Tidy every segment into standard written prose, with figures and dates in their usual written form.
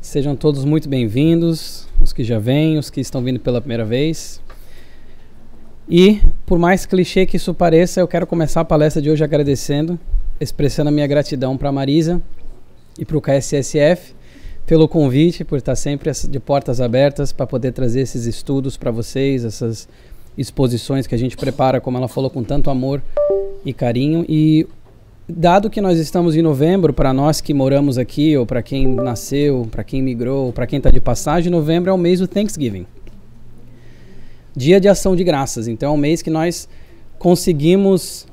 Sejam todos muito bem-vindos, os que já vêm, os que estão vindo pela primeira vez. E, por mais clichê que isso pareça, eu quero começar a palestra de hoje agradecendo, expressando a minha gratidão para a Marisa e para o KSSF pelo convite, por estar sempre de portas abertas para poder trazer esses estudos para vocês, essas exposições que a gente prepara, como ela falou, com tanto amor e carinho. E dado que nós estamos em novembro, para nós que moramos aqui, ou para quem nasceu, para quem migrou, para quem está de passagem, novembro é o mês do Thanksgiving. Dia de ação de graças. Então é um mês que nós conseguimos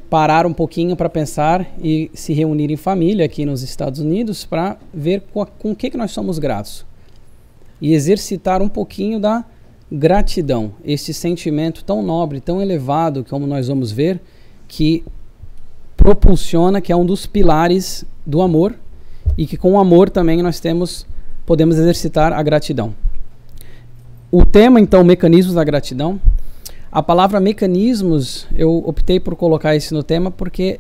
parar um pouquinho para pensar e se reunir em família aqui nos Estados Unidos para ver com o que nós somos gratos. E exercitar um pouquinho da gratidão. Este sentimento tão nobre, tão elevado, como nós vamos ver, que propulsiona, que é um dos pilares do amor, e que com o amor também nós podemos exercitar a gratidão. O tema, então, mecanismos da gratidão. A palavra mecanismos, eu optei por colocar isso no tema porque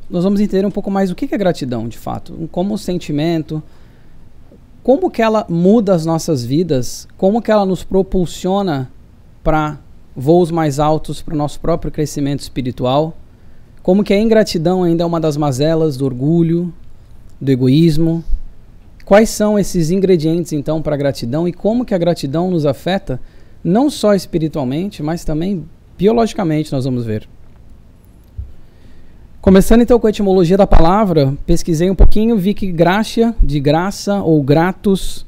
nós vamos entender um pouco mais o que é gratidão, de fato. Como o sentimento, como que ela muda as nossas vidas, como que ela nos propulsiona para voos mais altos, para o nosso próprio crescimento espiritual. Como que a ingratidão ainda é uma das mazelas do orgulho, do egoísmo. Quais são esses ingredientes, então, para a gratidão e como que a gratidão nos afeta, não só espiritualmente, mas também biologicamente, nós vamos ver. Começando, então, com a etimologia da palavra, pesquisei um pouquinho, vi que gratia, de graça, ou gratus,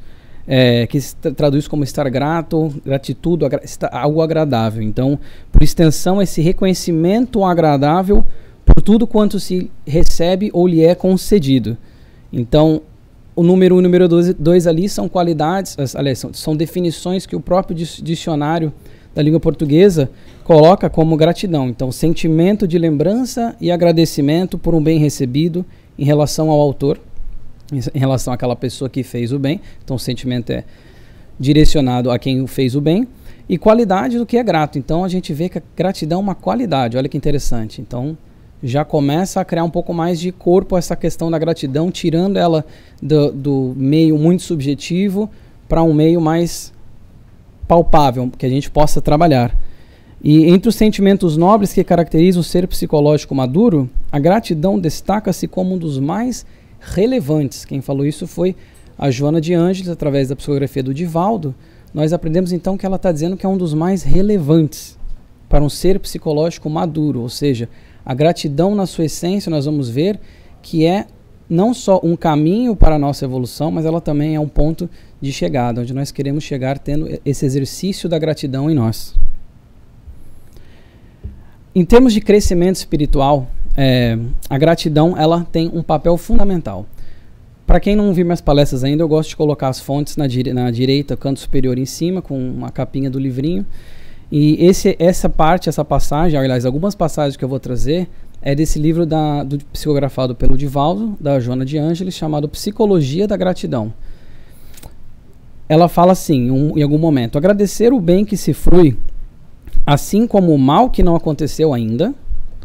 que se traduz como estar grato, gratitude, algo agradável. Então, por extensão, esse reconhecimento agradável por tudo quanto se recebe ou lhe é concedido. Então, o número 1 e o número 2 ali são qualidades, aliás, são definições que o próprio dicionário da língua portuguesa coloca como gratidão. Então, sentimento de lembrança e agradecimento por um bem recebido em relação ao autor, em relação àquela pessoa que fez o bem. Então, o sentimento é direcionado a quem fez o bem. E qualidade do que é grato. Então, a gente vê que a gratidão é uma qualidade. Olha que interessante. Então, já começa a criar um pouco mais de corpo essa questão da gratidão, tirando ela do meio muito subjetivo para um meio mais palpável, que a gente possa trabalhar. E entre os sentimentos nobres que caracterizam o ser psicológico maduro, a gratidão destaca-se como um dos mais relevantes. Quem falou isso foi a Joana de Ângeles, através da psicografia do Divaldo. Nós aprendemos então que ela está dizendo que é um dos mais relevantes para um ser psicológico maduro, ou seja, a gratidão na sua essência nós vamos ver que é não só um caminho para a nossa evolução, mas ela também é um ponto de chegada, onde nós queremos chegar tendo esse exercício da gratidão em nós. Em termos de crescimento espiritual, a gratidão ela tem um papel fundamental. Para quem não viu minhas palestras ainda, eu gosto de colocar as fontes na direita, canto superior em cima, com uma capinha do livrinho. E essa passagem, aliás, algumas passagens que eu vou trazer, é desse livro psicografado pelo Divaldo, da Joana de Ângeles, chamado Psicologia da Gratidão. Ela fala assim, em algum momento: agradecer o bem que se frui, assim como o mal que não aconteceu ainda,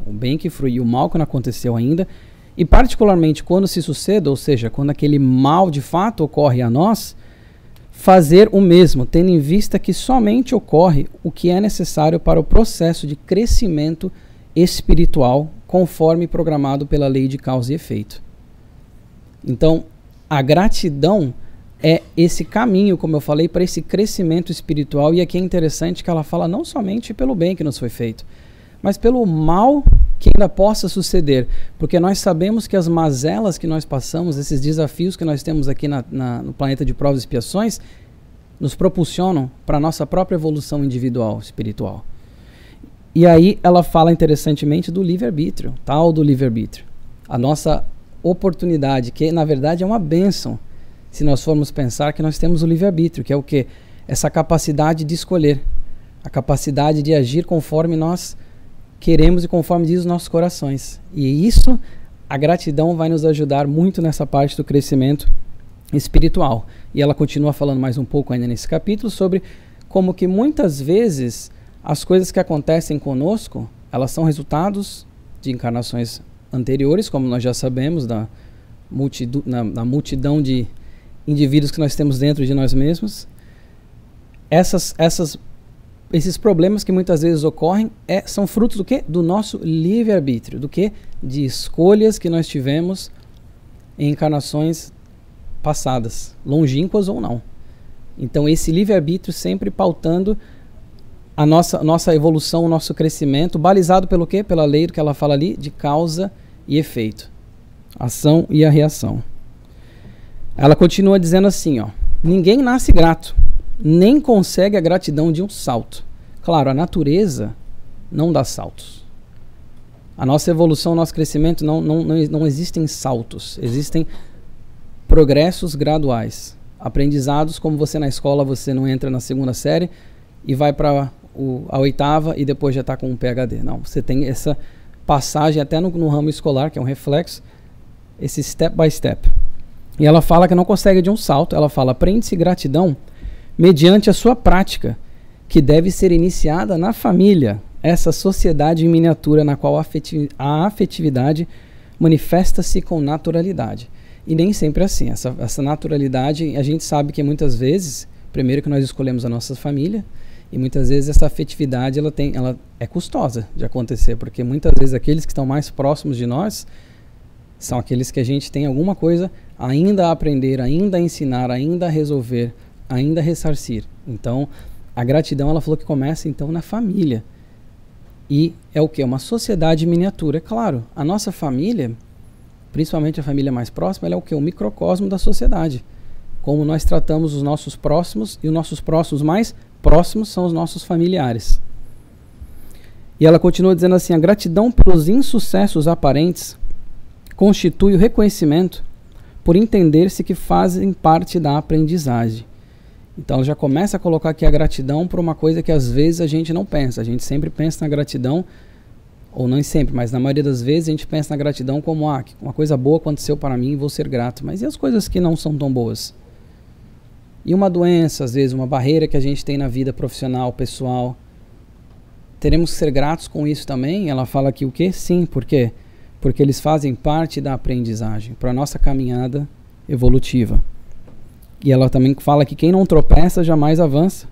o bem que frui e o mal que não aconteceu ainda, e particularmente quando se suceda, ou seja, quando aquele mal de fato ocorre a nós, fazer o mesmo, tendo em vista que somente ocorre o que é necessário para o processo de crescimento espiritual, conforme programado pela lei de causa e efeito. Então, a gratidão é esse caminho, como eu falei, para esse crescimento espiritual. E aqui é interessante que ela fala não somente pelo bem que nos foi feito, mas pelo mal que ainda possa suceder, porque nós sabemos que as mazelas que nós passamos, esses desafios que nós temos aqui no planeta de provas e expiações, nos propulsionam para a nossa própria evolução individual, espiritual. E aí ela fala interessantemente do livre-arbítrio, tal do livre-arbítrio. A nossa oportunidade, que na verdade é uma bênção, se nós formos pensar que nós temos o livre-arbítrio, que é o quê? Essa capacidade de escolher, a capacidade de agir conforme nós queremos e conforme diz os nossos corações. E isso, a gratidão vai nos ajudar muito nessa parte do crescimento espiritual. E ela continua falando mais um pouco ainda nesse capítulo sobre como que muitas vezes as coisas que acontecem conosco, elas são resultados de encarnações anteriores, como nós já sabemos na multidão de indivíduos que nós temos dentro de nós mesmos. Esses problemas que muitas vezes ocorrem são frutos do quê? Do nosso livre-arbítrio, do quê? De escolhas que nós tivemos em encarnações passadas, longínquas ou não. Então esse livre-arbítrio sempre pautando a nossa evolução, o nosso crescimento, balizado pelo quê? Pela lei do que ela fala ali, de causa e efeito. Ação e a reação. Ela continua dizendo assim, ó, ninguém nasce grato, nem consegue a gratidão de um salto. Claro, a natureza não dá saltos. A nossa evolução, o nosso crescimento não existem saltos, existem progressos graduais. Aprendizados, como você na escola, você não entra na 2ª série e vai para a 8ª e depois já está com um PhD. Não, você tem essa passagem até no ramo escolar, que é um reflexo, esse step by step. E ela fala que não consegue de um salto, ela fala, aprende-se gratidão mediante a sua prática, que deve ser iniciada na família, essa sociedade em miniatura na qual a afetividade manifesta-se com naturalidade. E nem sempre é assim. Essa naturalidade, a gente sabe que muitas vezes, primeiro que nós escolhemos a nossa família, e muitas vezes essa afetividade ela é custosa de acontecer, porque muitas vezes aqueles que estão mais próximos de nós são aqueles que a gente tem alguma coisa ainda a aprender, ainda a ensinar, ainda a resolver, ainda a ressarcir. Então, a gratidão, ela falou que começa então na família. E é o que? Uma sociedade miniatura. É claro, a nossa família, principalmente a família mais próxima, ela é o que? O microcosmo da sociedade. Como nós tratamos os nossos próximos, e os nossos próximos mais próximos são os nossos familiares. E ela continua dizendo assim, a gratidão pelos insucessos aparentes constitui o reconhecimento por entender-se que fazem parte da aprendizagem. Então ela já começa a colocar aqui a gratidão por uma coisa que às vezes a gente não pensa. A gente sempre pensa na gratidão, ou não sempre, mas na maioria das vezes a gente pensa na gratidão como uma coisa boa aconteceu para mim e vou ser grato. Mas e as coisas que não são tão boas? E uma doença, às vezes, uma barreira que a gente tem na vida profissional, pessoal. Teremos que ser gratos com isso também? Ela fala aqui o quê? Sim, por quê? Porque eles fazem parte da aprendizagem, para a nossa caminhada evolutiva. E ela também fala que quem não tropeça jamais avança,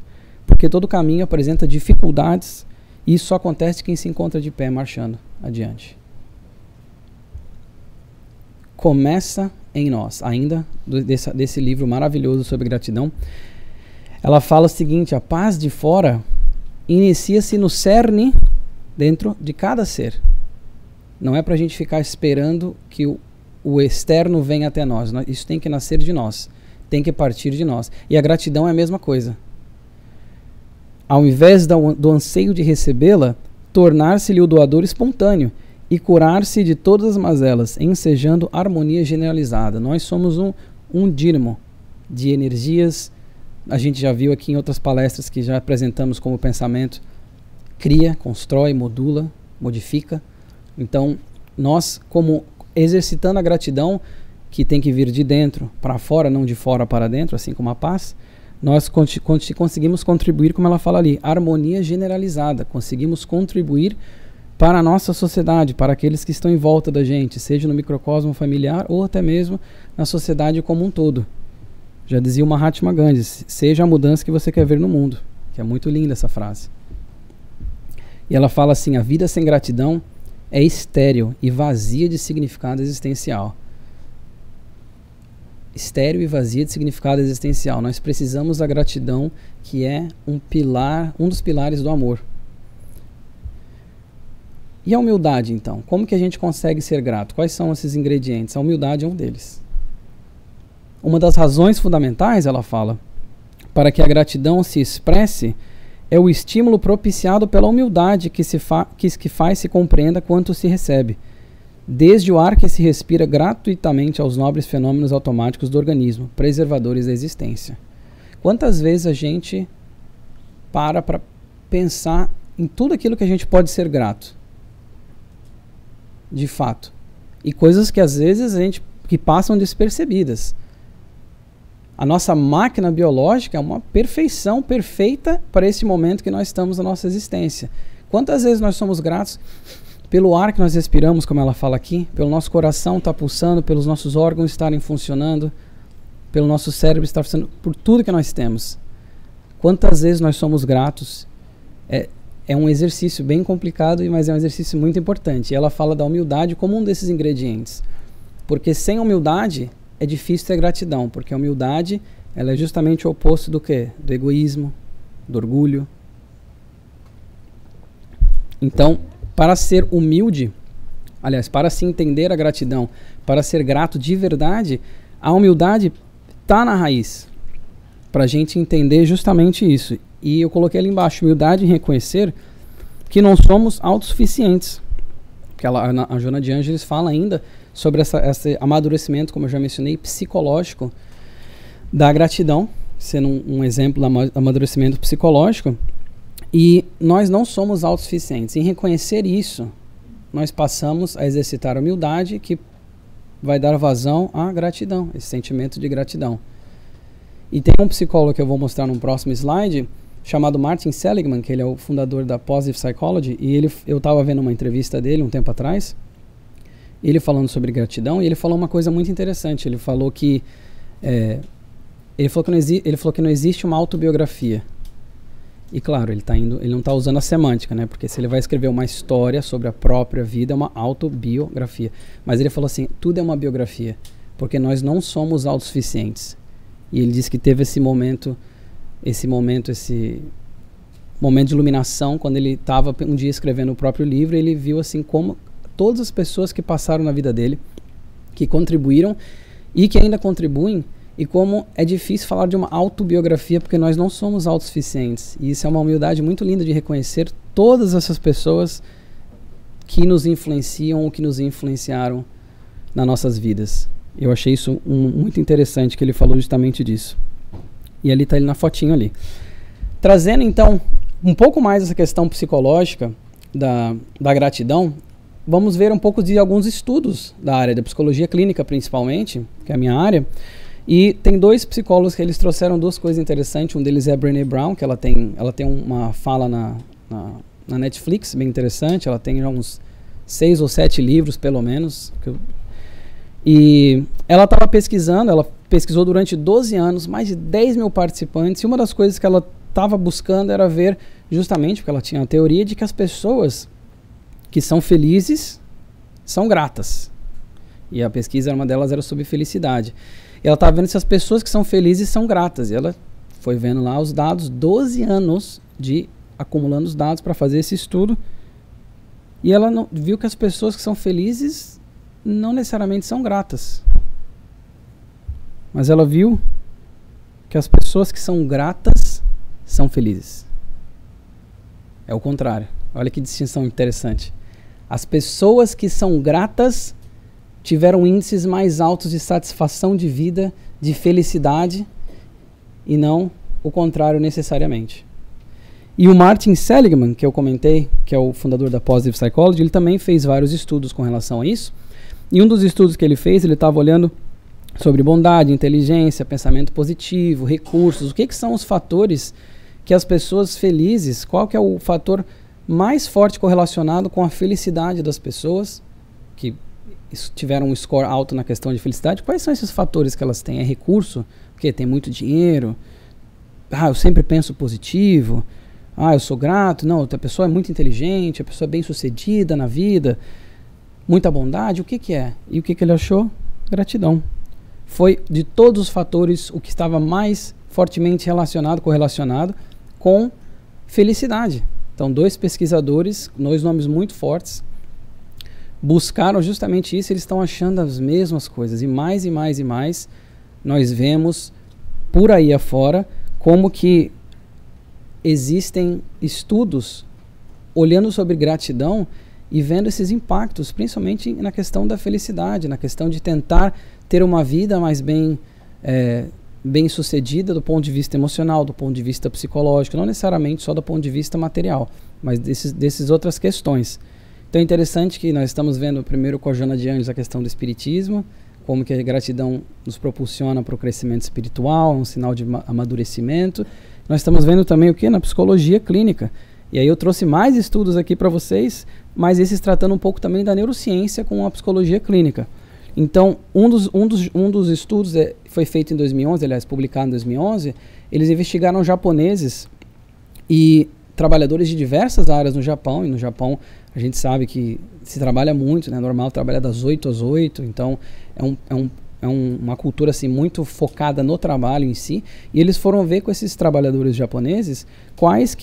porque todo caminho apresenta dificuldades e isso só acontece quem se encontra de pé marchando adiante. Começa em nós, ainda desse livro maravilhoso sobre gratidão. Ela fala o seguinte, a paz de fora inicia-se no cerne dentro de cada ser. Não é para a gente ficar esperando que o externo venha até nós. Isso tem que nascer de nós. Tem que partir de nós. E a gratidão é a mesma coisa. Ao invés do anseio de recebê-la, tornar-se-lhe o doador espontâneo e curar-se de todas as mazelas, ensejando harmonia generalizada. Nós somos um dínamo de energias. A gente já viu aqui em outras palestras que já apresentamos como pensamento cria, constrói, modula, modifica. Então, nós, como exercitando a gratidão, que tem que vir de dentro para fora, não de fora para dentro, assim como a paz, nós conseguimos contribuir, como ela fala ali, harmonia generalizada. Conseguimos contribuir para a nossa sociedade, para aqueles que estão em volta da gente, seja no microcosmo familiar ou até mesmo na sociedade como um todo. Já dizia o Mahatma Gandhi, seja a mudança que você quer ver no mundo, que é muito linda essa frase. E ela fala assim, a vida sem gratidão é estéril e vazia de significado existencial. Estéril e vazia de significado existencial. Nós precisamos da gratidão, que é um dos pilares do amor. E a humildade, então? Como que a gente consegue ser grato? Quais são esses ingredientes? A humildade é um deles. Uma das razões fundamentais, ela fala, para que a gratidão se expresse é o estímulo propiciado pela humildade que faz se compreenda quanto se recebe, desde o ar que se respira gratuitamente aos nobres fenômenos automáticos do organismo, preservadores da existência. Quantas vezes a gente para pensar em tudo aquilo que a gente pode ser grato? De fato. E coisas que às vezes que passam despercebidas. A nossa máquina biológica é uma perfeição perfeita para esse momento que nós estamos na nossa existência. Quantas vezes nós somos gratos pelo ar que nós respiramos, como ela fala aqui, pelo nosso coração estar pulsando, pelos nossos órgãos estarem funcionando, pelo nosso cérebro estar funcionando, por tudo que nós temos. Quantas vezes nós somos gratos? É um exercício bem complicado, mas é um exercício muito importante. E ela fala da humildade como um desses ingredientes. Porque sem humildade é difícil ter gratidão, porque a humildade ela é justamente o oposto do quê? Do egoísmo, do orgulho. Então, para ser humilde, aliás, para se entender a gratidão, para ser grato de verdade, a humildade está na raiz. Para a gente entender justamente isso. E eu coloquei ali embaixo, humildade em reconhecer que não somos autossuficientes. Porque a Joana de Ângeles fala ainda sobre esse amadurecimento, como eu já mencionei, psicológico da gratidão, sendo um exemplo do amadurecimento psicológico. E nós não somos autossuficientes. Em reconhecer isso, nós passamos a exercitar a humildade, que vai dar vazão à gratidão, esse sentimento de gratidão. E tem um psicólogo que eu vou mostrar no próximo slide, chamado Martin Seligman, que ele é o fundador da Positive Psychology, e eu estava vendo uma entrevista dele um tempo atrás, ele falando sobre gratidão, e ele falou uma coisa muito interessante. Ele falou que não existe uma autobiografia. E claro, ele não está usando a semântica, né? Porque se ele vai escrever uma história sobre a própria vida, é uma autobiografia. Mas ele falou assim, tudo é uma biografia, porque nós não somos autossuficientes. E ele disse que teve esse momento de iluminação, quando ele estava um dia escrevendo o próprio livro, ele viu assim como todas as pessoas que passaram na vida dele, que contribuíram e que ainda contribuem, e como é difícil falar de uma autobiografia, porque nós não somos autossuficientes. E isso é uma humildade muito linda de reconhecer todas essas pessoas que nos influenciam ou que nos influenciaram nas nossas vidas. Eu achei isso muito interessante, que ele falou justamente disso. E ali está ele na fotinho ali. Trazendo então um pouco mais essa questão psicológica da gratidão, vamos ver um pouco de alguns estudos da área da psicologia clínica, principalmente, que é a minha área. E tem dois psicólogos que eles trouxeram duas coisas interessantes. Um deles é a Brené Brown, que ela tem uma fala na Netflix bem interessante. Ela tem já uns 6 ou 7 livros, pelo menos. E ela estava pesquisando, ela pesquisou durante 12 anos, mais de 10 mil participantes. E uma das coisas que ela estava buscando era ver, justamente, porque ela tinha a teoria de que as pessoas que são felizes são gratas. E a pesquisa, uma delas era sobre felicidade. E ela estava vendo se as pessoas que são felizes são gratas. E ela foi vendo lá os dados, 12 anos acumulando os dados para fazer esse estudo. E ela viu que as pessoas que são felizes não necessariamente são gratas. Mas ela viu que as pessoas que são gratas são felizes. É o contrário. Olha que distinção interessante. As pessoas que são gratas tiveram índices mais altos de satisfação de vida, de felicidade, e não o contrário necessariamente. E o Martin Seligman, que eu comentei, que é o fundador da Positive Psychology, ele também fez vários estudos com relação a isso. E um dos estudos que ele fez, ele estava olhando sobre bondade, inteligência, pensamento positivo, recursos, o que são os fatores que as pessoas felizes, qual que é o fator mais forte correlacionado com a felicidade das pessoas que tiveram um score alto na questão de felicidade. Quais são esses fatores que elas têm? É recurso? Porque tem muito dinheiro? Eu sempre penso positivo? Eu sou grato? Não, a pessoa é muito inteligente, a pessoa é bem sucedida na vida, muita bondade. O que é? E o que ele achou? Gratidão. Foi de todos os fatores o que estava mais fortemente correlacionado com felicidade. Então, dois pesquisadores, dois nomes muito fortes, buscaram justamente isso. Eles estão achando as mesmas coisas, e mais e mais e mais nós vemos por aí afora como que existem estudos olhando sobre gratidão e vendo esses impactos, principalmente na questão da felicidade, na questão de tentar ter uma vida mais bem sucedida do ponto de vista emocional, do ponto de vista psicológico, não necessariamente só do ponto de vista material, mas dessas outras questões. Então é interessante que nós estamos vendo primeiro com a Joana de Ângeles a questão do espiritismo, como que a gratidão nos propulsiona para o crescimento espiritual, um sinal de amadurecimento. Nós estamos vendo também o que? Na psicologia clínica. E aí eu trouxe mais estudos aqui para vocês, mas esses tratando um pouco também da neurociência com a psicologia clínica. Então, um dos estudos foi feito em 2011, aliás, publicado em 2011, eles investigaram japoneses e trabalhadores de diversas áreas no Japão, e no Japão a gente sabe que se trabalha muito, né? Normal trabalhar das 8 às 8, então uma cultura assim, muito focada no trabalho em si, e eles foram ver com esses trabalhadores japoneses quais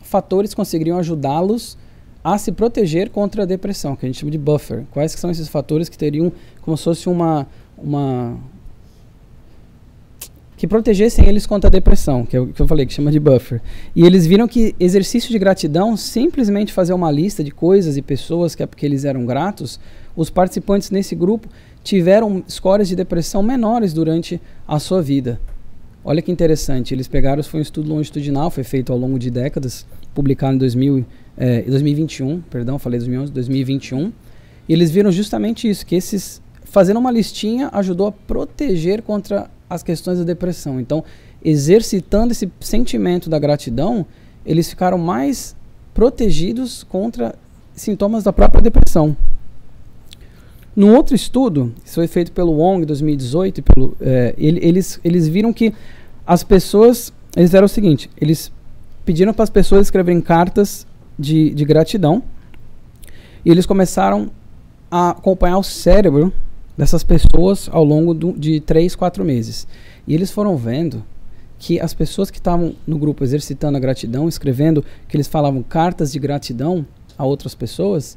fatores conseguiriam ajudá-los a se proteger contra a depressão, que a gente chama de buffer. Quais que são esses fatores que teriam como se fosse que protegessem eles contra a depressão, que é o que eu falei, que chama de buffer. E eles viram que exercício de gratidão, simplesmente fazer uma lista de coisas e pessoas que eles eram gratos, os participantes nesse grupo tiveram scores de depressão menores durante a sua vida. Olha que interessante, eles pegaram, foi um estudo longitudinal, foi feito ao longo de décadas, publicado em 2021, perdão, falei 2011, 2021, e eles viram justamente isso, que fazendo uma listinha ajudou a proteger contra as questões da depressão. Então, exercitando esse sentimento da gratidão, eles ficaram mais protegidos contra sintomas da própria depressão. Num outro estudo, isso foi feito pelo Wong em 2018, eles viram que as pessoas, eles fizeram o seguinte, eles pediram para as pessoas escreverem cartas de gratidão, e eles começaram a acompanhar o cérebro dessas pessoas ao longo de 3, 4 meses. E eles foram vendo que as pessoas que estavam no grupo exercitando a gratidão, escrevendo, que eles falavam cartas de gratidão a outras pessoas,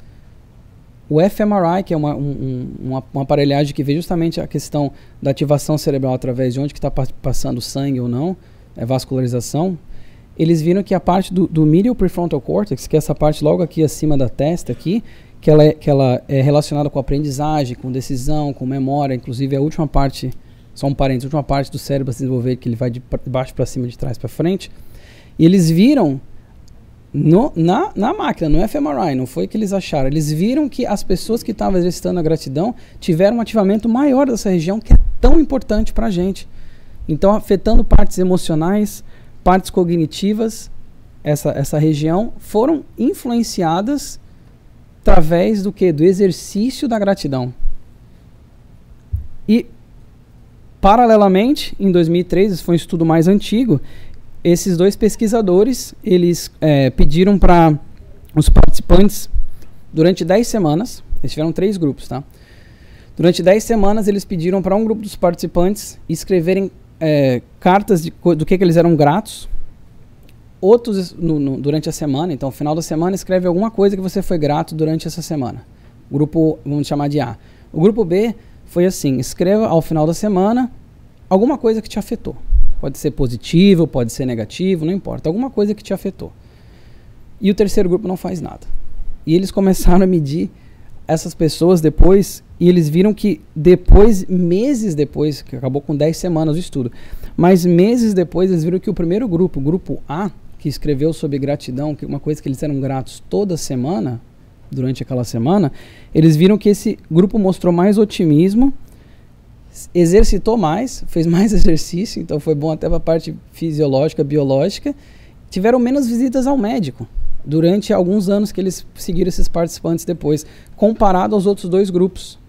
o fMRI, que é uma aparelhagem que vê justamente a questão da ativação cerebral através de onde que está passando sangue ou não, vascularização, eles viram que a parte do medial prefrontal cortex, que é essa parte logo aqui acima da testa, aqui, que ela é relacionada com aprendizagem, com decisão, com memória, inclusive a última parte, só um parênteses, a última parte do cérebro a se desenvolver, que ele vai de baixo para cima, de trás para frente, e eles viram na máquina, no fMRI, não foi que eles acharam, eles viram que as pessoas que estavam exercitando a gratidão tiveram um ativamento maior dessa região, que é tão importante para a gente. Então, afetando partes emocionais, partes cognitivas, essa região, foram influenciadas através do que? Do exercício da gratidão. E, paralelamente, em 2003, esse foi um estudo mais antigo, esses dois pesquisadores, eles pediram para os participantes, durante 10 semanas, eles tiveram 3 grupos, tá? Durante 10 semanas, eles pediram para um grupo dos participantes escreverem cartas do que eles eram gratos. Outros, durante a semana, então, no final da semana, escreve alguma coisa que você foi grato durante essa semana. O grupo, vamos chamar de A. O grupo B foi assim, escreva ao final da semana alguma coisa que te afetou. Pode ser positivo, pode ser negativo, não importa. Alguma coisa que te afetou. E o terceiro grupo não faz nada. E eles começaram a medir essas pessoas depois, e eles viram que depois, meses depois, que acabou com 10 semanas o estudo, mas meses depois eles viram que o primeiro grupo, o grupo A, que escreveu sobre gratidão, que uma coisa que eles eram gratos toda semana, durante aquela semana, eles viram que esse grupo mostrou mais otimismo, exercitou mais, fez mais exercício, então foi bom até para a parte fisiológica, biológica, tiveram menos visitas ao médico durante alguns anos que eles seguiram esses participantes depois, comparado aos outros 2 grupos.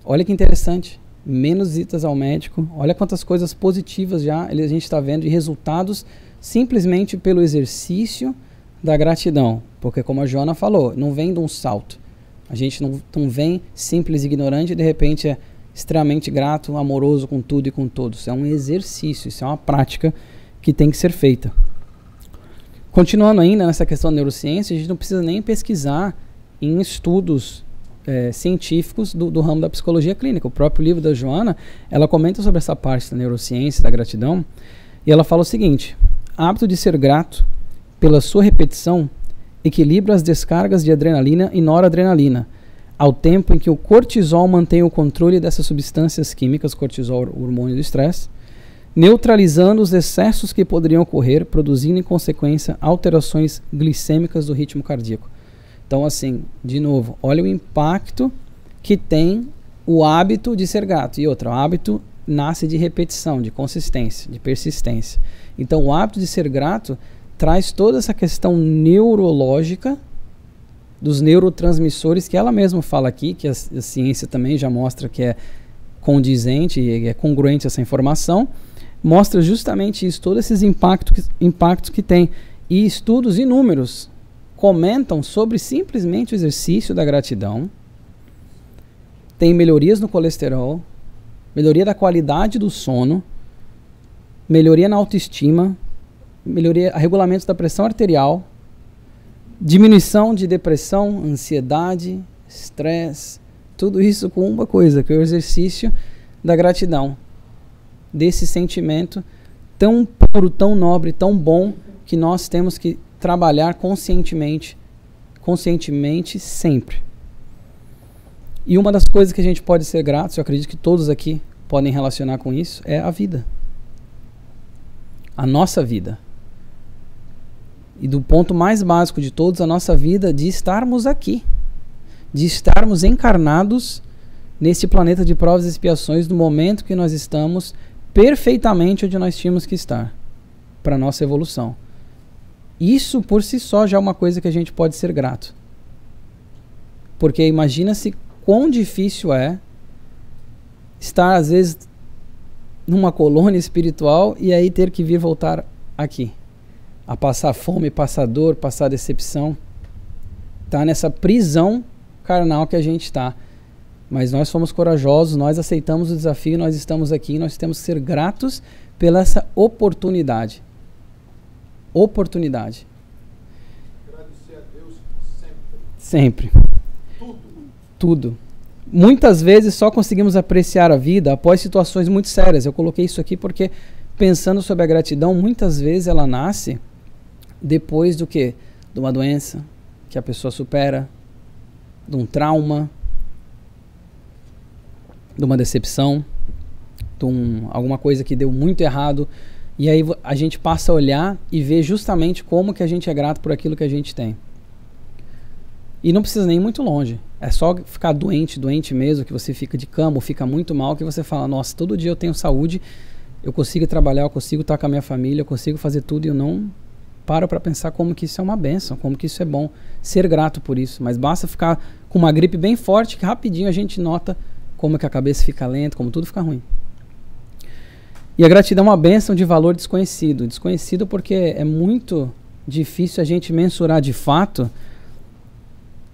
Olha que interessante, menos visitas ao médico, olha quantas coisas positivas já a gente está vendo e resultados simplesmente pelo exercício da gratidão, porque como a Joana falou, não vem de um salto, a gente não vem simples e ignorante e de repente é extremamente grato, amoroso com tudo e com todos. Isso é um exercício, isso é uma prática que tem que ser feita. Continuando ainda nessa questão da neurociência, a gente não precisa nem pesquisar em estudos científicos do ramo da psicologia clínica. O próprio livro da Joana, ela comenta sobre essa parte da neurociência, da gratidão, e ela fala o seguinte: hábito de ser grato pela sua repetição equilibra as descargas de adrenalina e noradrenalina, ao tempo em que o cortisol mantém o controle dessas substâncias químicas, cortisol, o hormônio do estresse, neutralizando os excessos que poderiam ocorrer, produzindo em consequência alterações glicêmicas do ritmo cardíaco. Então, assim, de novo, olha o impacto que tem o hábito de ser grato. E outra, o hábito nasce de repetição, de consistência, de persistência. Então, o hábito de ser grato traz toda essa questão neurológica dos neurotransmissores que ela mesma fala aqui, que a ciência também já mostra que é condizente e é congruente essa informação, mostra justamente isso, todos esses impactos que tem. E estudos inúmeros comentam sobre simplesmente o exercício da gratidão. Tem melhorias no colesterol, melhoria da qualidade do sono, melhoria na autoestima, melhoria, regulamento da pressão arterial, diminuição de depressão, ansiedade, estresse, tudo isso com uma coisa, que é o exercício da gratidão, desse sentimento tão puro, tão nobre, tão bom, que nós temos que trabalhar conscientemente sempre. E uma das coisas que a gente pode ser grato, eu acredito que todos aqui podem relacionar com isso, é a vida. A nossa vida. E do ponto mais básico de todos, a nossa vida, de estarmos aqui. De estarmos encarnados nesse planeta de provas e expiações no momento que nós estamos perfeitamente onde nós tínhamos que estar para a nossa evolução. Isso por si só já é uma coisa que a gente pode ser grato. Porque imagina-se quão difícil é estar às vezes numa colônia espiritual e aí ter que vir voltar aqui. A passar fome, passar dor, passar decepção. Tá nessa prisão carnal que a gente está. Mas nós fomos corajosos, nós aceitamos o desafio, nós estamos aqui, nós temos que ser gratos pela essa oportunidade. Oportunidade. Agradecer a Deus sempre. Tudo. Tudo. Muitas vezes só conseguimos apreciar a vida após situações muito sérias. Eu coloquei isso aqui porque, pensando sobre a gratidão, muitas vezes ela nasce depois do quê? De uma doença que a pessoa supera, de um trauma, de uma decepção, de alguma coisa que deu muito errado. E aí a gente passa a olhar e ver justamente como que a gente é grato por aquilo que a gente tem. E não precisa nem ir muito longe. É só ficar doente mesmo, que você fica de cama ou fica muito mal, que você fala, nossa, todo dia eu tenho saúde, eu consigo trabalhar, eu consigo estar com a minha família, eu consigo fazer tudo e eu não paro para pensar como que isso é uma bênção, como que isso é bom, ser grato por isso. Mas basta ficar com uma gripe bem forte que rapidinho a gente nota como que a cabeça fica lenta, como tudo fica ruim. E a gratidão é uma bênção de valor desconhecido. Desconhecido porque é muito difícil a gente mensurar de fato,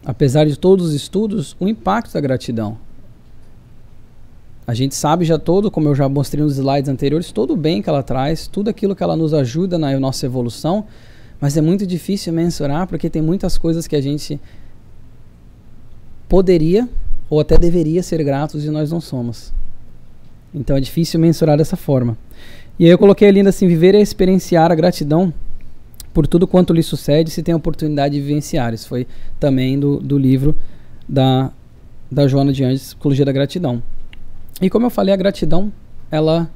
apesar de todos os estudos, o impacto da gratidão. A gente sabe já todo, como eu já mostrei nos slides anteriores, todo o bem que ela traz, tudo aquilo que ela nos ajuda na nossa evolução, mas é muito difícil mensurar porque tem muitas coisas que a gente poderia ou até deveria ser gratos e nós não somos. Então é difícil mensurar dessa forma. E aí eu coloquei ali ainda assim, viver e experienciar a gratidão por tudo quanto lhe sucede, se tem a oportunidade de vivenciar. Isso foi também do livro da Joana de Anjos, Psicologia da Gratidão. E como eu falei, a gratidão, ela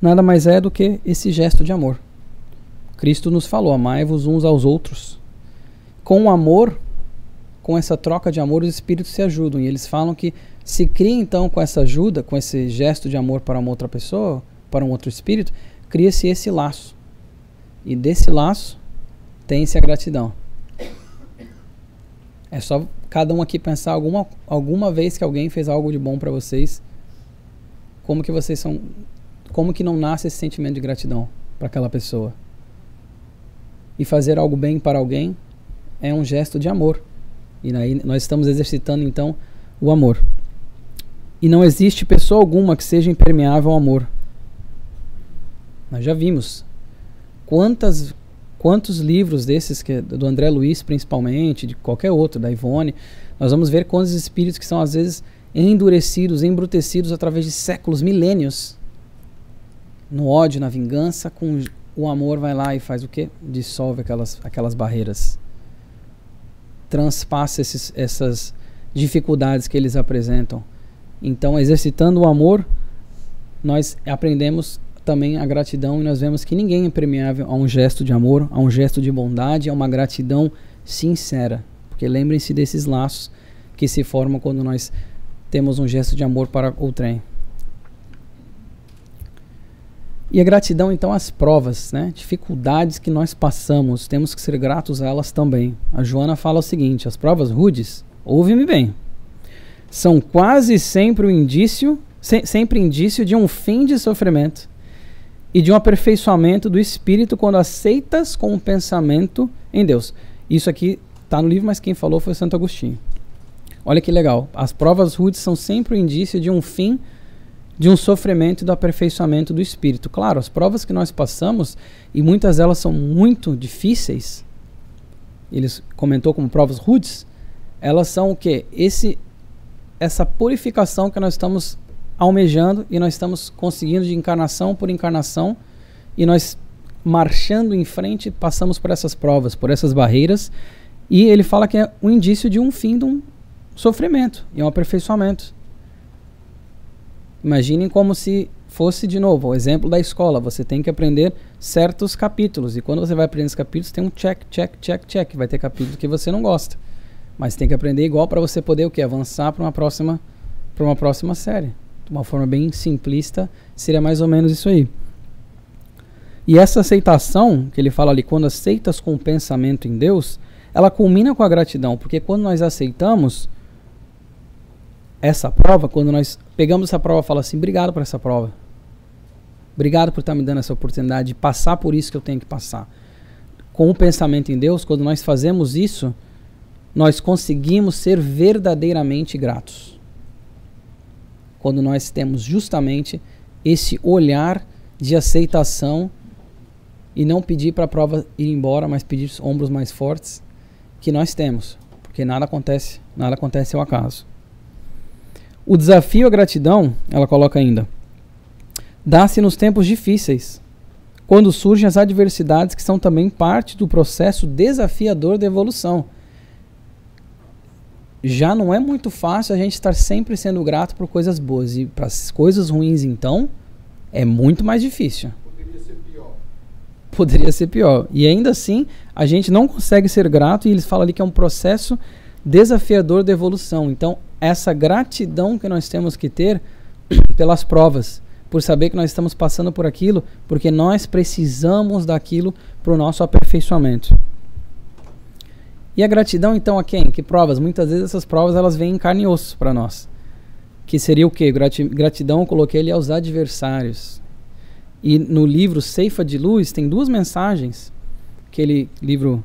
nada mais é do que esse gesto de amor. Cristo nos falou, amai-vos uns aos outros. Com o amor, com essa troca de amor, os espíritos se ajudam. E eles falam que se cria então com essa ajuda, com esse gesto de amor para uma outra pessoa, para um outro espírito, cria-se esse laço. E desse laço tem-se a gratidão. É só cada um aqui pensar alguma vez que alguém fez algo de bom para vocês, como que vocês são, como que não nasce esse sentimento de gratidão para aquela pessoa. E fazer algo bem para alguém é um gesto de amor. E aí nós estamos exercitando então o amor. E não existe pessoa alguma que seja impermeável ao amor. Nós já vimos quantos livros desses, do André Luiz principalmente, de qualquer outro, da Ivone, nós vamos ver quantos espíritos que são às vezes endurecidos, embrutecidos através de séculos, milênios, no ódio, na vingança, com o amor vai lá e faz o quê? Dissolve aquelas barreiras. Transpassa essas dificuldades que eles apresentam. Então, exercitando o amor, nós aprendemos também a gratidão e nós vemos que ninguém é impermeável a um gesto de amor, a um gesto de bondade, a uma gratidão sincera. Porque lembrem-se desses laços que se formam quando nós temos um gesto de amor para outrem. E a gratidão, então, às provas, né? Dificuldades que nós passamos, temos que ser gratos a elas também. A Joana fala o seguinte: as provas rudes, ouve-me bem, são quase sempre sempre indício de um fim de sofrimento e de um aperfeiçoamento do espírito quando aceitas com o pensamento em Deus. Isso aqui está no livro, mas quem falou foi Santo Agostinho. Olha que legal. As provas rudes são sempre um indício de um fim de um sofrimento e do aperfeiçoamento do espírito. Claro, as provas que nós passamos, e muitas delas são muito difíceis, eles comentou como provas rudes, elas são o quê? Essa purificação que nós estamos almejando e nós estamos conseguindo de encarnação por encarnação, e nós marchando em frente passamos por essas provas, por essas barreiras, e ele fala que é um indício de um fim de um sofrimento e um aperfeiçoamento. Imaginem como se fosse, de novo, o exemplo da escola. Você tem que aprender certos capítulos, e quando você vai aprender esses capítulos tem um check. Vai ter capítulo que você não gosta, mas tem que aprender igual para você poder o quê? Avançar para uma próxima série. De uma forma bem simplista, seria mais ou menos isso aí. E essa aceitação, que ele fala ali, quando aceitas com o pensamento em Deus, ela culmina com a gratidão, porque quando nós aceitamos essa prova, quando nós pegamos essa prova e falamos assim: obrigado por essa prova, obrigado por estar me dando essa oportunidade de passar por isso que eu tenho que passar. Com o pensamento em Deus, quando nós fazemos isso, nós conseguimos ser verdadeiramente gratos. Quando nós temos justamente esse olhar de aceitação e não pedir para a prova ir embora, mas pedir os ombros mais fortes que nós temos, porque nada acontece ao acaso. O desafio à gratidão, ela coloca ainda, dá-se nos tempos difíceis, quando surgem as adversidades que são também parte do processo desafiador da evolução. Já não é muito fácil a gente estar sempre sendo grato por coisas boas, e para as coisas ruins, então, é muito mais difícil. Poderia ser pior. E ainda assim, a gente não consegue ser grato, e eles falam ali que é um processo desafiador da evolução. Então, essa gratidão que nós temos que ter pelas provas, por saber que nós estamos passando por aquilo, porque nós precisamos daquilo para o nosso aperfeiçoamento. E a gratidão, então, a quem? Que provas? Muitas vezes essas provas elas vêm em carne e osso para nós. Que seria o quê? Gratidão eu coloquei ali aos adversários. E no livro Ceifa de Luz tem duas mensagens, aquele livro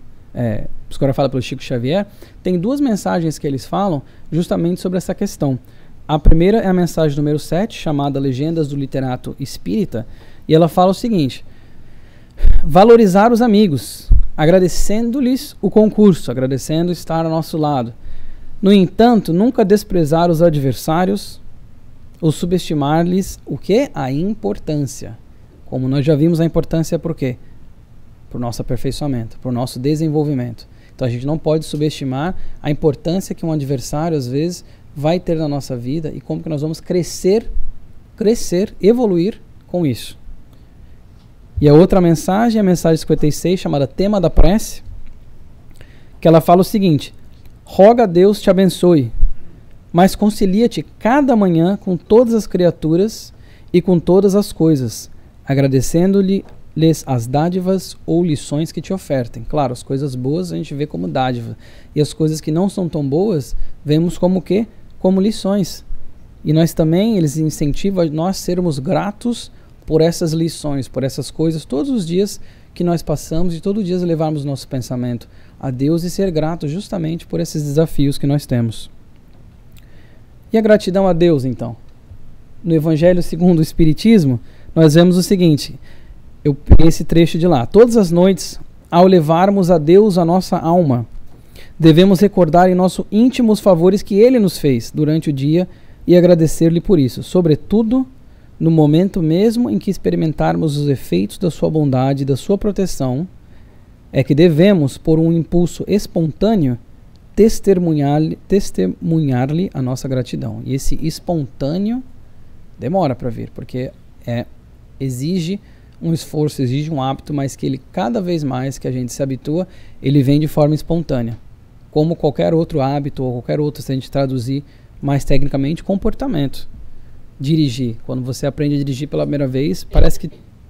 psicografado pelo Chico Xavier, tem duas mensagens que eles falam justamente sobre essa questão. A primeira é a mensagem número 7, chamada Legendas do Literato Espírita, e ela fala o seguinte: valorizar os amigos, agradecendo-lhes o concurso, agradecendo estar ao nosso lado. No entanto, nunca desprezar os adversários ou subestimar-lhes o quê? A importância. Como nós já vimos, a importância por quê? Para o nosso aperfeiçoamento, para o nosso desenvolvimento. Então a gente não pode subestimar a importância que um adversário às vezes vai ter na nossa vida e como que nós vamos crescer, evoluir com isso. E a outra mensagem é a mensagem 56, chamada Tema da Prece, que ela fala o seguinte: roga a Deus te abençoe, mas concilia-te cada manhã com todas as criaturas e com todas as coisas, agradecendo-lhes as dádivas ou lições que te ofertem. Claro, as coisas boas a gente vê como dádiva, e as coisas que não são tão boas, vemos como o quê? Como lições. E nós também, eles incentivam a nós sermos gratos por essas lições, por essas coisas, todos os dias que nós passamos, e todos os dias levarmos nosso pensamento a Deus e ser gratos justamente por esses desafios que nós temos. E a gratidão a Deus, então? No Evangelho segundo o Espiritismo, nós vemos o seguinte, eu peguei esse trecho de lá: todas as noites, ao levarmos a Deus a nossa alma, devemos recordar em nosso íntimo os favores que Ele nos fez durante o dia e agradecer-lhe por isso, sobretudo no momento mesmo em que experimentarmos os efeitos da sua bondade e da sua proteção, é que devemos, por um impulso espontâneo, testemunhar-lhe a nossa gratidão. E esse espontâneo demora para vir, porque exige um esforço, exige um hábito, mas que ele, cada vez mais que a gente se habitua, ele vem de forma espontânea. Como qualquer outro hábito, ou qualquer outro, se a gente traduzir mais tecnicamente, comportamento. Dirigir. Quando você aprende a dirigir pela primeira vez, parece que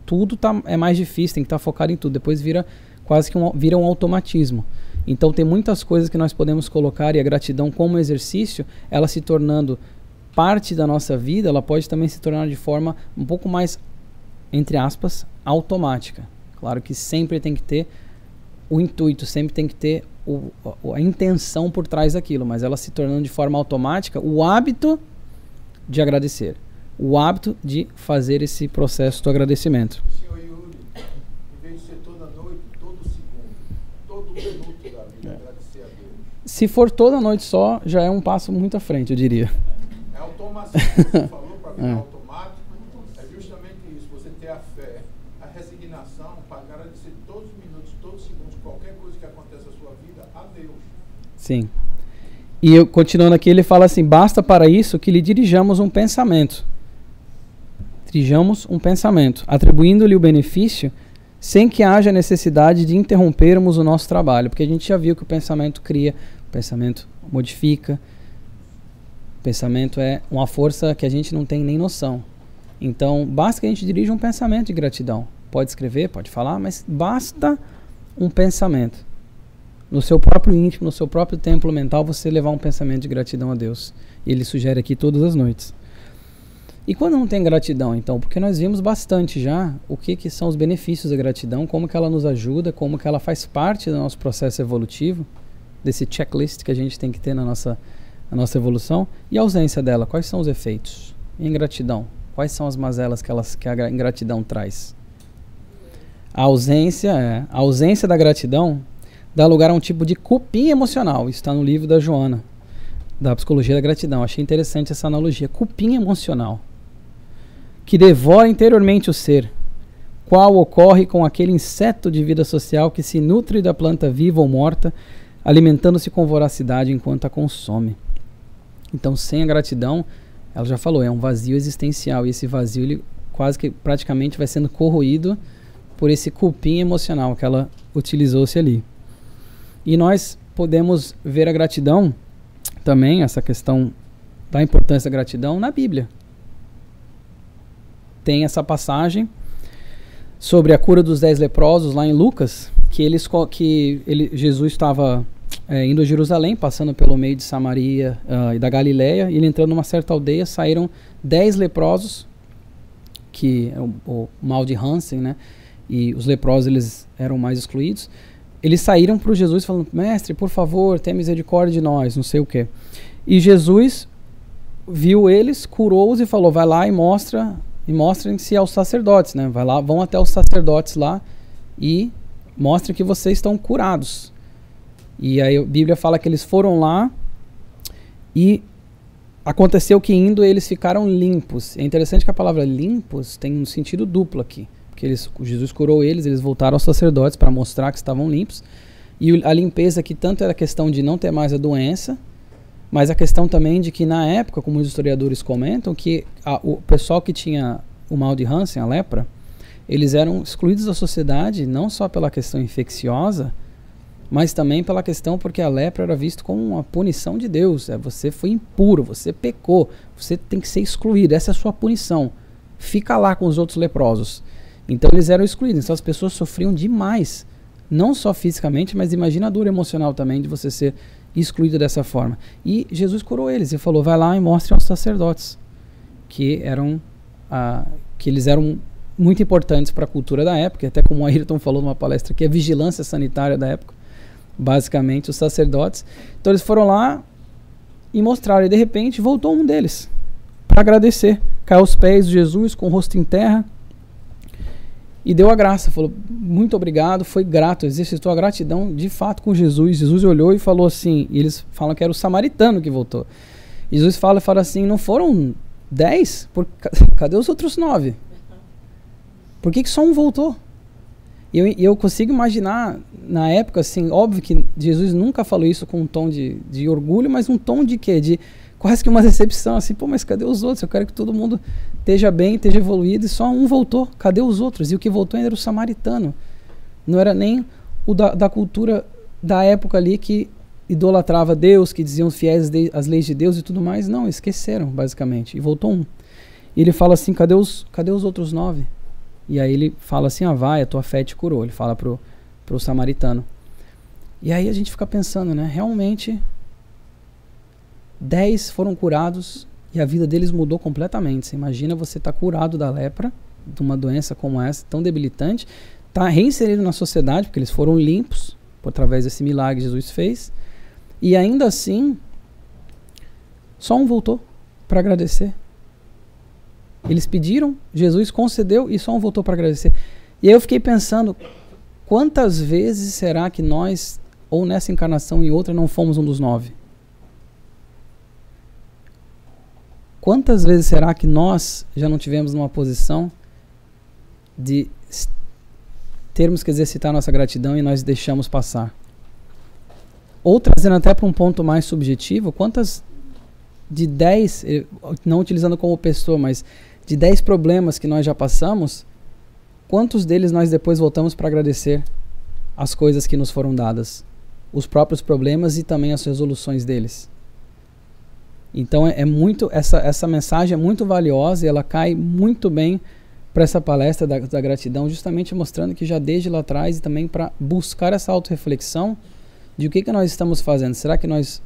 tudo é mais difícil, tem que estar focado em tudo. Depois vira quase que vira um automatismo. Então tem muitas coisas que nós podemos colocar, e a gratidão como exercício, ela se tornando parte da nossa vida, ela pode também se tornar de forma um pouco mais, entre aspas, automática. Claro que sempre tem que ter o intuito, sempre tem que ter a intenção por trás daquilo, mas ela se tornando de forma automática, o hábito de agradecer, o hábito de fazer esse processo do agradecimento. Senhor Yuri, em vez de ser toda noite, todo segundo, todo minuto da vida, agradecer a Deus. Se for toda noite só, já é um passo muito à frente, eu diria. É automação que você falou para virar automático, é justamente isso, você ter a fé, a resignação para agradecer todos os minutos, todos os segundos, qualquer coisa que aconteça na sua vida, a Deus. Sim. E eu, continuando aqui, ele fala assim: basta para isso que lhe dirijamos um pensamento. Dirijamos um pensamento, atribuindo-lhe o benefício, sem que haja necessidade de interrompermos o nosso trabalho. Porque a gente já viu que o pensamento cria, o pensamento modifica. O pensamento é uma força que a gente não tem nem noção. Então, basta que a gente dirija um pensamento de gratidão. Pode escrever, pode falar, mas basta um pensamento. No seu próprio íntimo, no seu próprio templo mental, você levar um pensamento de gratidão a Deus. E ele sugere aqui todas as noites. E quando não tem gratidão, então? Porque nós vimos bastante já o que são os benefícios da gratidão, como que ela nos ajuda, como que ela faz parte do nosso processo evolutivo, desse checklist que a gente tem que ter na nossa evolução, e a ausência dela, quais são os efeitos? E a ingratidão, quais são as mazelas que a ingratidão traz? A ausência da gratidão dá lugar a um tipo de cupim emocional. Isso está no livro da Joana, da Psicologia da Gratidão. Achei interessante essa analogia. Cupim emocional, que devora interiormente o ser, qual ocorre com aquele inseto de vida social que se nutre da planta viva ou morta, alimentando-se com voracidade enquanto a consome. Então, sem a gratidão, ela já falou, é um vazio existencial. E esse vazio, ele quase que praticamente vai sendo corroído por esse cupim emocional que ela utilizou-se ali. E nós podemos ver a gratidão também, essa questão da importância da gratidão, na Bíblia. Tem essa passagem sobre a cura dos 10 leprosos lá em Lucas, Jesus estava indo a Jerusalém, passando pelo meio de Samaria e da Galileia, e ele entrando numa certa aldeia, saíram 10 leprosos, que é o mal de Hansen, né? E os leprosos, eles eram mais excluídos. Eles saíram para Jesus falando: mestre, por favor, tenha misericórdia de nós, não sei o quê. E Jesus viu eles, curou-os e falou: vai lá e mostrem-se aos sacerdotes, né? Vai lá, vão até os sacerdotes lá e mostrem que vocês estão curados. E aí a Bíblia fala que eles foram lá e aconteceu que indo eles ficaram limpos. É interessante que a palavra limpos tem um sentido duplo aqui. Porque Jesus curou eles voltaram aos sacerdotes para mostrar que estavam limpos. E a limpeza aqui tanto era a questão de não ter mais a doença, mas a questão também de que na época, como os historiadores comentam, que o pessoal que tinha o mal de Hansen, a lepra, eles eram excluídos da sociedade não só pela questão infecciosa, mas também pela questão porque a lepra era visto como uma punição de Deus. Você foi impuro, você pecou, você tem que ser excluído, essa é a sua punição. Fica lá com os outros leprosos. Então eles eram excluídos, então as pessoas sofriam demais, não só fisicamente, mas imagina a dor emocional também de você ser excluído dessa forma. E Jesus curou eles e falou: vai lá e mostre aos sacerdotes, que eles eram muito importantes para a cultura da época, até como o Ayrton falou numa palestra aqui, a vigilância sanitária da época, basicamente os sacerdotes. Então eles foram lá e mostraram, e de repente voltou um deles para agradecer, caiu aos pés de Jesus com o rosto em terra, e deu a graça, falou: muito obrigado, foi grato, exercitou a gratidão de fato com Jesus. Jesus olhou e falou assim, e eles falam que era o samaritano que voltou. Jesus fala assim: não foram 10? Cadê os outros 9? Por que só um voltou? E eu consigo imaginar, na época, assim, óbvio que Jesus nunca falou isso com um tom de orgulho, mas um tom de quê? De quase que uma decepção, assim: pô, mas cadê os outros? Eu quero que todo mundo esteja bem, esteja evoluído, e só um voltou. Cadê os outros? E o que voltou ainda era o samaritano. Não era nem o da cultura da época ali que idolatrava Deus, que diziam fiéis às leis de Deus e tudo mais. Não, esqueceram, basicamente. E voltou um. E ele fala assim: cadê os outros 9? E aí ele fala assim, vai, a tua fé te curou. Ele fala pro samaritano. E aí a gente fica pensando, né? Realmente, 10 foram curados e a vida deles mudou completamente. Você imagina você estar curado da lepra, de uma doença como essa, tão debilitante, tá reinserido na sociedade, porque eles foram limpos através desse milagre que Jesus fez. E ainda assim, só um voltou para agradecer. Eles pediram, Jesus concedeu e só um voltou para agradecer. E aí eu fiquei pensando, quantas vezes será que nós, ou nessa encarnação e outra, não fomos um dos 9? Quantas vezes será que nós já não tivemos numa posição de termos que exercitar nossa gratidão e nós deixamos passar? Ou trazendo até para um ponto mais subjetivo, quantas de 10, não utilizando como pessoa, mas de 10 problemas que nós já passamos, quantos deles nós depois voltamos para agradecer as coisas que nos foram dadas? Os próprios problemas e também as resoluções deles. Então essa mensagem é muito valiosa e ela cai muito bem para essa palestra da gratidão, justamente mostrando que já desde lá atrás e também para buscar essa autorreflexão de o que nós estamos fazendo. Será que nós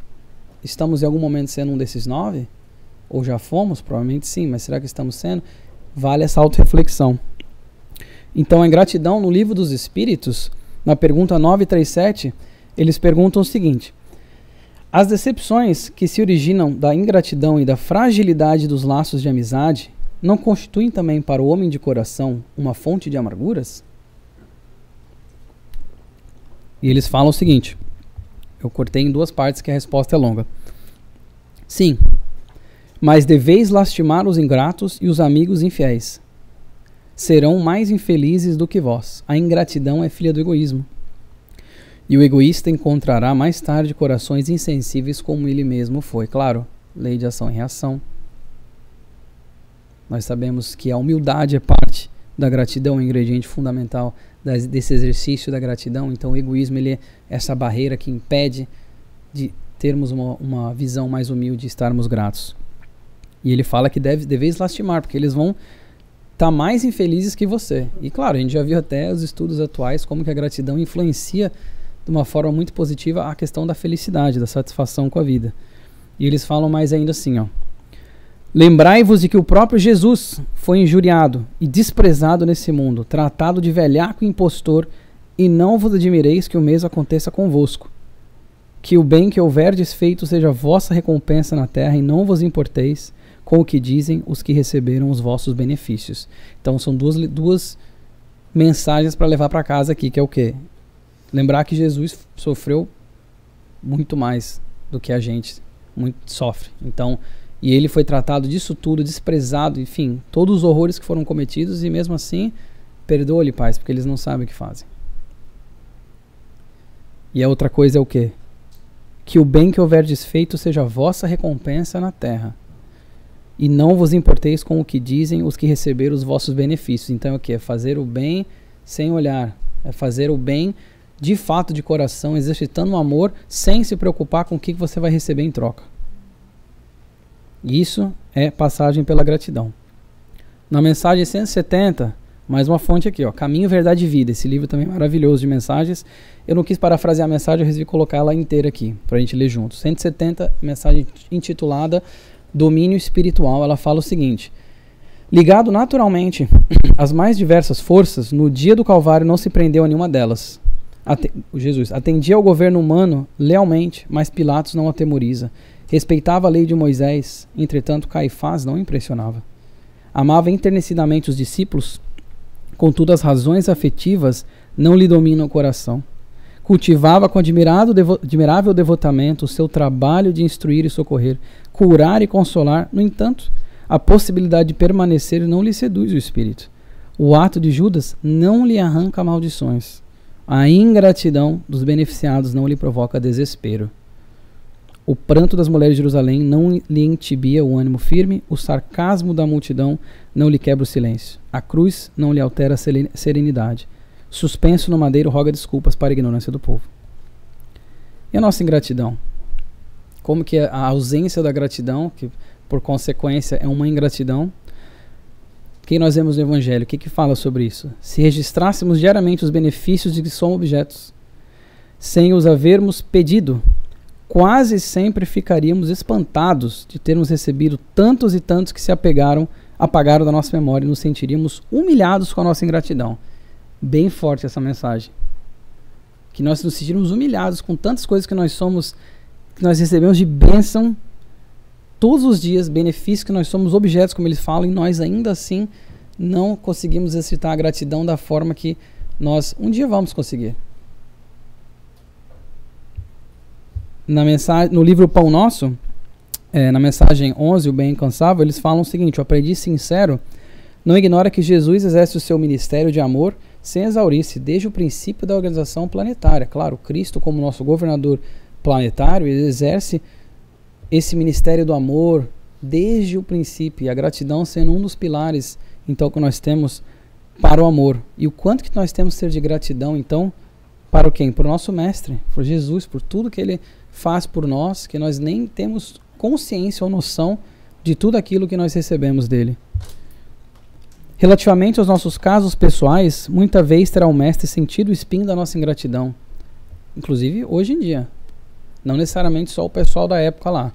estamos em algum momento sendo um desses 9? Ou já fomos? Provavelmente sim, mas será que estamos sendo? Vale essa autorreflexão. Então a ingratidão no Livro dos Espíritos, na pergunta 937, eles perguntam o seguinte: as decepções que se originam da ingratidão e da fragilidade dos laços de amizade não constituem também para o homem de coração uma fonte de amarguras? E eles falam o seguinte, eu cortei em 2 partes que a resposta é longa. Sim, mas deveis lastimar os ingratos e os amigos infiéis. Serão mais infelizes do que vós. A ingratidão é filha do egoísmo. E o egoísta encontrará mais tarde corações insensíveis como ele mesmo foi. Claro, lei de ação e reação. Nós sabemos que a humildade é parte da gratidão, um ingrediente fundamental desse exercício da gratidão. Então o egoísmo ele é essa barreira que impede de termos uma visão mais humilde e estarmos gratos. E ele fala que deveis lastimar, porque eles vão estar mais infelizes que você. E claro, a gente já viu até os estudos atuais como que a gratidão influencia de uma forma muito positiva a questão da felicidade, da satisfação com a vida. E eles falam mais ainda assim, ó: lembrai-vos de que o próprio Jesus foi injuriado e desprezado nesse mundo, tratado de velhaco e impostor, e não vos admireis que o mesmo aconteça convosco. Que o bem que houverdes feito seja vossa recompensa na terra, e não vos importeis com o que dizem os que receberam os vossos benefícios. Então são duas mensagens para levar para casa aqui, que é o quê? Lembrar que Jesus sofreu muito mais do que a gente sofre. Então, e ele foi tratado disso tudo, desprezado, enfim, todos os horrores que foram cometidos, e mesmo assim, perdoa-lhe, Pai, porque eles não sabem o que fazem. E a outra coisa é o quê? Que o bem que houverdes feito seja a vossa recompensa na terra, e não vos importeis com o que dizem os que receberam os vossos benefícios. Então é o quê? É fazer o bem sem olhar, é fazer o bem de fato, de coração, exercitando o amor, sem se preocupar com o que você vai receber em troca. Isso é passagem pela gratidão. Na mensagem 170, mais uma fonte aqui, ó, Caminho, Verdade e Vida. Esse livro também é maravilhoso de mensagens. Eu não quis parafrasear a mensagem, eu resolvi colocar ela inteira aqui, para a gente ler juntos. 170, mensagem intitulada Domínio Espiritual. Ela fala o seguinte: ligado naturalmente às mais diversas forças, no dia do Calvário não se prendeu a nenhuma delas. Jesus atendia ao governo humano lealmente, mas Pilatos não atemoriza. Respeitava a lei de Moisés, entretanto Caifás não impressionava. Amava enternecidamente os discípulos, contudo as razões afetivas não lhe dominam o coração. Cultivava com admirável devotamento o seu trabalho de instruir e socorrer, curar e consolar. No entanto, a possibilidade de permanecer não lhe seduz o espírito. O ato de Judas não lhe arranca maldições. A ingratidão dos beneficiados não lhe provoca desespero. O pranto das mulheres de Jerusalém não lhe entibia o ânimo firme, o sarcasmo da multidão não lhe quebra o silêncio. A cruz não lhe altera a serenidade. Suspenso no madeiro roga desculpas para a ignorância do povo. E a nossa ingratidão? Como que a ausência da gratidão, que por consequência é uma ingratidão, que nós vemos no Evangelho? O que fala sobre isso? Se registrássemos diariamente os benefícios de que somos objetos, sem os havermos pedido, quase sempre ficaríamos espantados de termos recebido tantos e tantos que se apagaram da nossa memória e nos sentiríamos humilhados com a nossa ingratidão. Bem forte essa mensagem. Que nós nos sentimos humilhados com tantas coisas que nós somos, que nós recebemos de bênção todos os dias, benefícios que nós somos objetos, como eles falam, e nós ainda assim não conseguimos exercitar a gratidão da forma que nós um dia vamos conseguir. No livro Pão Nosso, na mensagem 11, o bem incansável, eles falam o seguinte: o aprendiz sincero não ignora que Jesus exerce o seu ministério de amor sem exaurir-se desde o princípio da organização planetária. Claro, Cristo, como nosso governador planetário, ele exerce esse ministério do amor desde o princípio, e a gratidão sendo um dos pilares, então, que nós temos para o amor. E o quanto que nós temos que ter de gratidão, então, para o quem? Para o nosso Mestre, por Jesus, por tudo que Ele faz por nós, que nós nem temos consciência ou noção de tudo aquilo que nós recebemos dele. Relativamente aos nossos casos pessoais, muita vez terá o Mestre sentido o espinho da nossa ingratidão, inclusive hoje em dia, não necessariamente só o pessoal da época lá,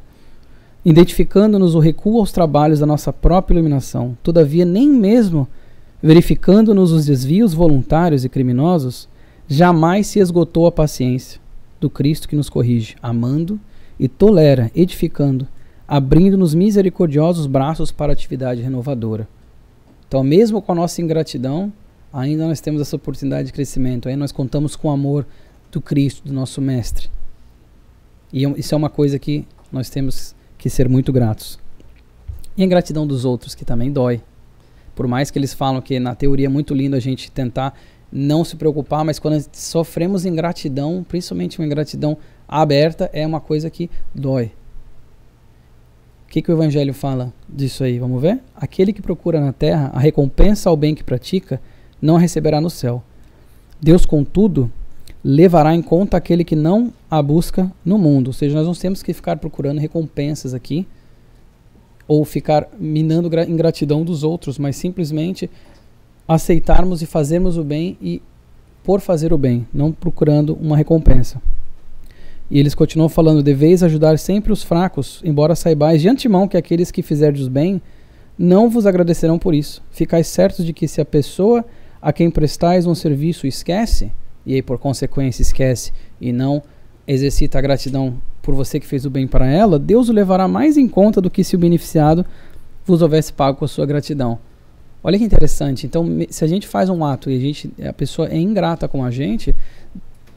identificando-nos o recuo aos trabalhos da nossa própria iluminação. Todavia, nem mesmo verificando-nos os desvios voluntários e criminosos, jamais se esgotou a paciência do Cristo que nos corrige, amando e tolera, edificando, abrindo-nos misericordiosos braços para a atividade renovadora. Então, mesmo com a nossa ingratidão, ainda nós temos essa oportunidade de crescimento. Aí nós contamos com o amor do Cristo, do nosso Mestre. E isso é uma coisa que nós temos que ser muito gratos. E a ingratidão dos outros, que também dói. Por mais que eles falam que na teoria é muito lindo a gente tentar não se preocupar, mas quando sofremos ingratidão, principalmente uma ingratidão aberta, é uma coisa que dói. O que o Evangelho fala disso aí? Vamos ver? Aquele que procura na terra a recompensa ao bem que pratica, não a receberá no céu. Deus, contudo, levará em conta aquele que não a busca no mundo. Ou seja, nós não temos que ficar procurando recompensas aqui, ou ficar minando ingratidão dos outros, mas simplesmente aceitarmos e fazermos o bem e por fazer o bem, não procurando uma recompensa. E eles continuam falando: deveis ajudar sempre os fracos, embora saibais de antemão que aqueles que fizerdes bem não vos agradecerão por isso. Ficais certos de que se a pessoa a quem prestais um serviço esquece, e aí por consequência esquece e não exercita a gratidão por você que fez o bem para ela, Deus o levará mais em conta do que se o beneficiado vos houvesse pago com a sua gratidão. Olha que interessante. Então, se a gente faz um ato e a pessoa é ingrata com a gente,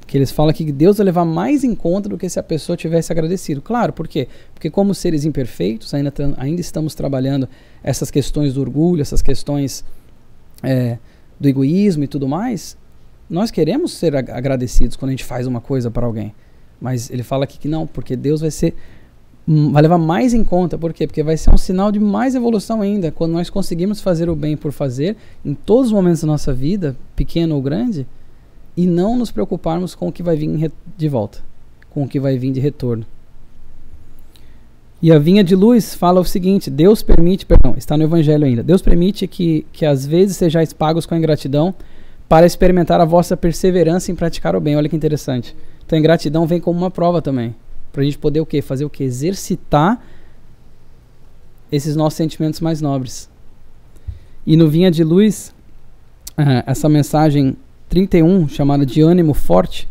que eles falam que Deus vai levar mais em conta do que se a pessoa tivesse agradecido. Claro, por quê? Porque como seres imperfeitos, ainda estamos trabalhando essas questões do orgulho, essas questões do egoísmo e tudo mais. Nós queremos ser agradecidos quando a gente faz uma coisa para alguém. Mas ele fala aqui que não, porque Deus vai levar mais em conta. Por quê? Porque vai ser um sinal de mais evolução ainda. Quando nós conseguimos fazer o bem por fazer, em todos os momentos da nossa vida, pequeno ou grande, e não nos preocuparmos com o que vai vir de volta, com o que vai vir de retorno. E a vinha de luz fala o seguinte: Deus permite, está no Evangelho ainda, Deus permite que às vezes sejais pagos com a ingratidão para experimentar a vossa perseverança em praticar o bem. Olha que interessante. Então a ingratidão vem como uma prova também, para a gente poder o quê? Fazer o quê? Exercitar esses nossos sentimentos mais nobres. E no Vinha de Luz, essa mensagem 31, chamada de ânimo forte,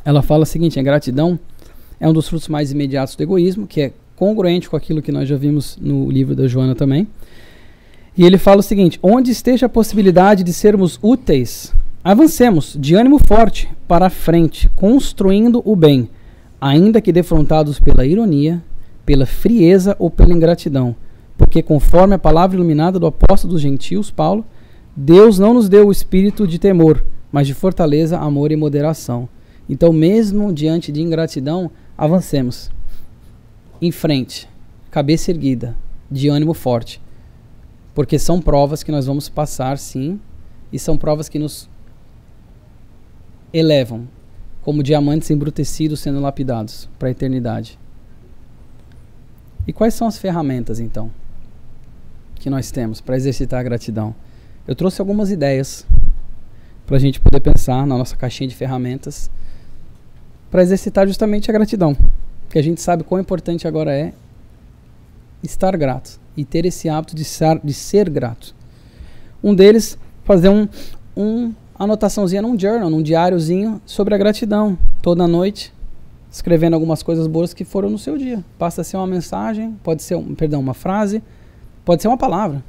ela fala o seguinte: a ingratidão é um dos frutos mais imediatos do egoísmo, que é congruente com aquilo que nós já vimos no livro da Joana também. E ele fala o seguinte: onde esteja a possibilidade de sermos úteis, avancemos de ânimo forte para a frente, construindo o bem, ainda que defrontados pela ironia, pela frieza ou pela ingratidão, porque conforme a palavra iluminada do apóstolo dos gentios, Paulo, Deus não nos deu o espírito de temor, mas de fortaleza, amor e moderação. Então, mesmo diante de ingratidão, avancemos em frente, cabeça erguida, de ânimo forte, porque são provas que nós vamos passar, sim, e são provas que nos elevam, como diamantes embrutecidos sendo lapidados para a eternidade. E quais são as ferramentas, então? que nós temos para exercitar a gratidão? Eu trouxe algumas ideias para a gente poder pensar na nossa caixinha de ferramentas para exercitar justamente a gratidão. Porque a gente sabe quão importante agora é estar grato e ter esse hábito de ser grato. Um deles, fazer uma anotaçãozinha num journal, num diáriozinho sobre a gratidão. Toda noite, escrevendo algumas coisas boas que foram no seu dia. Passa a ser uma mensagem, pode ser uma frase, pode ser uma palavra,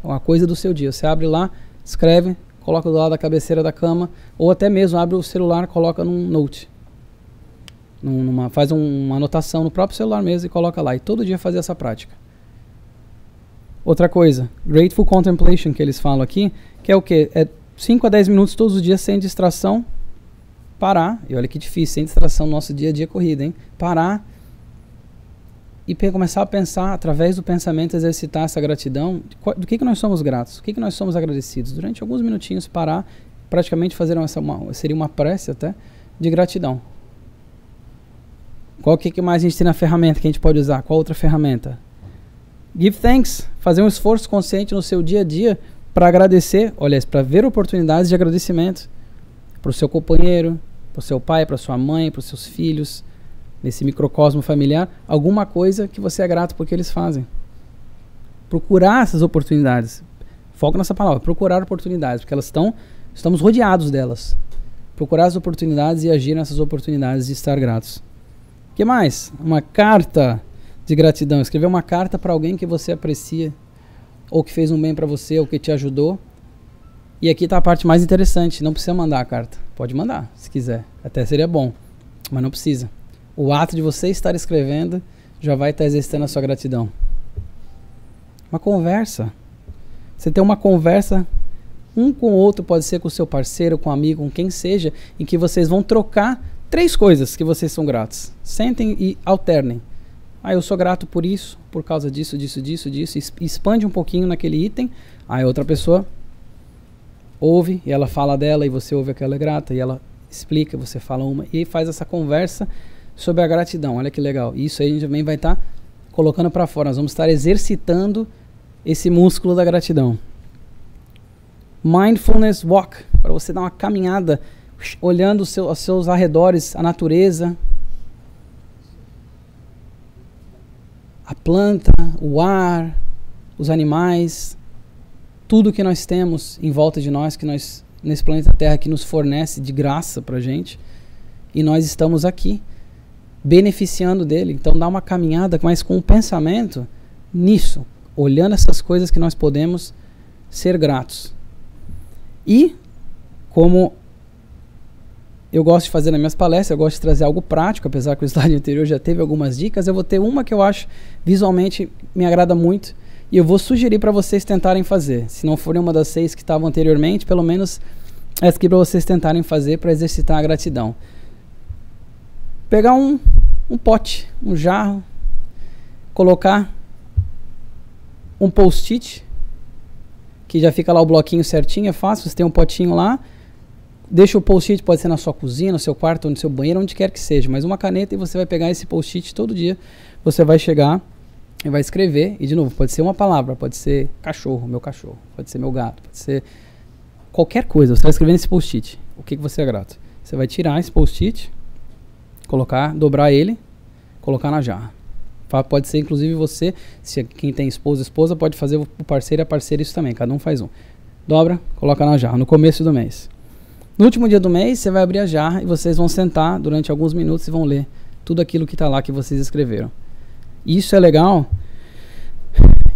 uma coisa do seu dia. Você abre lá, escreve, coloca do lado da cabeceira da cama, ou até mesmo abre o celular, coloca num note. Faz uma anotação no próprio celular mesmo e coloca lá. E todo dia fazer essa prática. Outra coisa, Grateful Contemplation, que eles falam aqui, que é o quê? É 5 a 10 minutos todos os dias sem distração, parar, e olha que difícil, sem distração no nosso dia a dia corrida, hein? Parar e começar a pensar, através do pensamento, exercitar essa gratidão, do que nós somos gratos, o que nós somos agradecidos. Durante alguns minutinhos parar, praticamente fazer seria uma prece até, de gratidão. Qual que mais a gente tem na ferramenta que a gente pode usar? Qual outra ferramenta? Give thanks, fazer um esforço consciente no seu dia a dia para agradecer, olha, para ver oportunidades de agradecimento para o seu companheiro, para o seu pai, para sua mãe, para os seus filhos, nesse microcosmo familiar, alguma coisa que você é grato porque eles fazem. Procurar essas oportunidades. Foco nessa palavra, procurar oportunidades, porque estamos rodeados delas. Procurar as oportunidades e agir nessas oportunidades de estar gratos. O que mais? Uma carta de gratidão. Escrever uma carta para alguém que você aprecia, ou que fez um bem para você, ou que te ajudou. E aqui está a parte mais interessante. Não precisa mandar a carta. Pode mandar, se quiser. Até seria bom, mas não precisa. O ato de você estar escrevendo já vai estar exercitando a sua gratidão. Uma conversa. Você tem uma conversa um com o outro, pode ser com o seu parceiro, com um amigo, com quem seja, em que vocês vão trocar 3 coisas que vocês são gratos. Sentem e alternem. Eu sou grato por isso, por causa disso. Expande um pouquinho naquele item. Aí outra pessoa ouve e ela fala dela e você ouve aquela grata e ela explica, você fala uma e faz essa conversa sobre a gratidão. Olha que legal. Isso aí a gente também vai estar colocando para fora. Nós vamos estar exercitando esse músculo da gratidão. Mindfulness walk, para você dar uma caminhada olhando os seus arredores, a natureza, a planta, o ar, os animais, tudo que nós temos em volta de nós, que nós, nesse planeta Terra, que nos fornece de graça pra gente, e nós estamos aqui, beneficiando dele. Então dá uma caminhada, mas com o pensamento nisso, olhando essas coisas que nós podemos ser gratos. E, como eu gosto de fazer nas minhas palestras, eu gosto de trazer algo prático, apesar que o slide anterior já teve algumas dicas, eu vou ter uma que eu acho visualmente me agrada muito e eu vou sugerir para vocês tentarem fazer. Se não for uma das 6 que estavam anteriormente, pelo menos essa aqui para vocês tentarem fazer para exercitar a gratidão. Pegar um pote, um jarro, colocar um post-it, que já fica lá o bloquinho certinho, é fácil, você tem um potinho lá, deixa o post-it, pode ser na sua cozinha, no seu quarto, ou no seu banheiro, onde quer que seja, mas uma caneta e você vai pegar esse post-it todo dia, você vai chegar e vai escrever, e de novo, pode ser uma palavra, pode ser cachorro, meu cachorro, pode ser meu gato, pode ser qualquer coisa, você vai escrever nesse post-it, o que você é grato. Você vai tirar esse post-it, colocar, dobrar ele, colocar na jarra. Pode ser inclusive você, se quem tem esposa, pode fazer o parceiro e a parceira isso também, cada um faz um. Dobra, coloca na jarra, no começo do mês. No último dia do mês, você vai abrir a jarra e vocês vão sentar durante alguns minutos e vão ler tudo aquilo que está lá que vocês escreveram. Isso é legal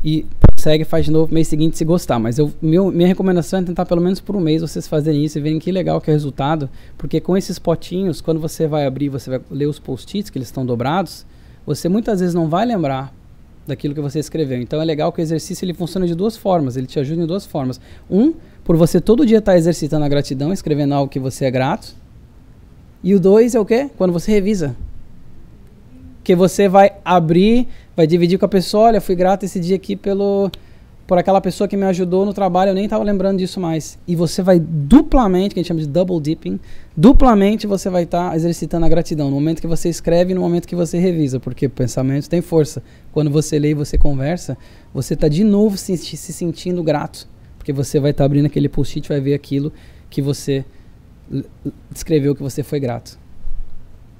e segue, faz de novo mês seguinte se gostar, mas minha recomendação é tentar pelo menos por um mês vocês fazerem isso e verem que legal que é o resultado, porque com esses potinhos, quando você vai abrir, você vai ler os post-its que eles estão dobrados, você muitas vezes não vai lembrar daquilo que você escreveu. Então é legal que o exercício ele funciona de 2 formas, ele te ajuda em 2 formas. Por você todo dia estar exercitando a gratidão, escrevendo algo que você é grato. E o 2 é o quê? Quando você revisa. Que você vai abrir, vai dividir com a pessoa, olha, fui grato esse dia aqui por por aquela pessoa que me ajudou no trabalho, eu nem estava lembrando disso mais. E você vai duplamente, que a gente chama de double dipping, duplamente você vai estar exercitando a gratidão no momento que você escreve e no momento que você revisa, porque o pensamento tem força. Quando você lê e você conversa, você está de novo se sentindo grato, porque você vai estar abrindo aquele post-it e vai ver aquilo que você escreveu, que você foi grato.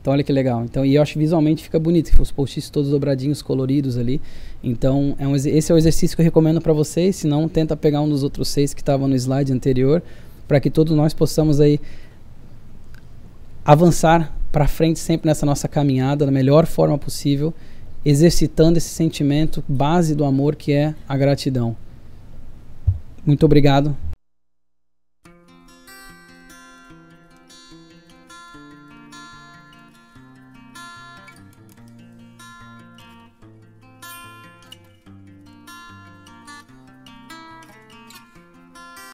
Então olha que legal. Então, e eu acho que visualmente fica bonito, os post-its todos dobradinhos, coloridos ali. Então esse é o exercício que eu recomendo para vocês. Se não, tenta pegar um dos outros 6 que estavam no slide anterior, para que todos nós possamos aí avançar para frente sempre nessa nossa caminhada da melhor forma possível, exercitando esse sentimento base do amor que é a gratidão. Muito obrigado.